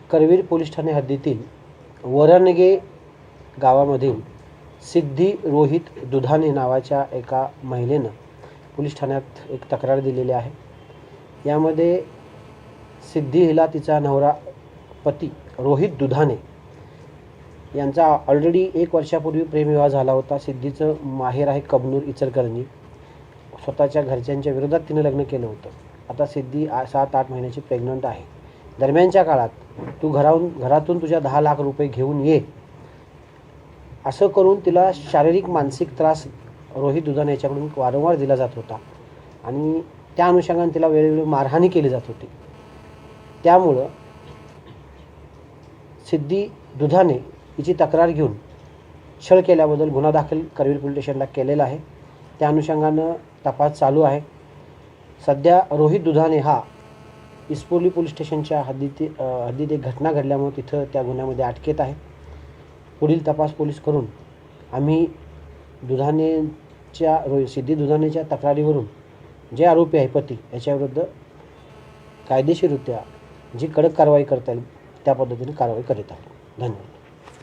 Karveer police Thane हद्दीतील वरणगे गावामधील सिद्धी रोहित दुधाणे नावाच्या एका महिलेनं पोलीस ठाण्यात एक तक्रार दिलेली आहे. यामध्ये सिद्धी हिला तिचा नवरा पती रोहित दुधाणे यांचा ऑलरेडी 1 वर्षापूर्वी प्रेमविवाह झाला होता. सिद्धीचं माहेर आहे कबनूर इचलकरंजी. स्वतःच्या घरच्यांच्या विरोधात तिने लग्न केलं होतं. आता सिद्धी 7-8 महिन्याची प्रेग्नंट आहे. दरम्यानच्या काळात तू घरातून तुझ्या 10 लाख रुपये घेऊन ये असं करून तिला शारीरिक मानसिक त्रास रोहित दुधाणे याच्याकडून वारंवार दिला जात होता आणि त्या अनुषंगाने तिला वेळोवेळी मारहाणी केली जात होती. त्यामुळं सिद्धी दुधाणे हिची तक्रार घेऊन छळ केल्याबद्दल गुन्हा दाखल करवीर पोलीस स्टेशनला केलेला आहे. त्या अनुषंगानं तपास चालू आहे. सध्या रोहित दुधाणे हा इस्पोली पोलीस स्टेशनच्या हद्दीत एक घटना घडल्यामुळे तिथं त्या गुन्ह्यामध्ये अटकेत आहे. पुढील तपास पोलीस करून आम्ही सिद्धी दुधाणेच्या तक्रारीवरून जे आरोपी आहे पती याच्याविरुद्ध कायदेशीररित्या जी कडक कारवाई करता येईल त्या पद्धतीने कारवाई करीत आहोत. धन्यवाद.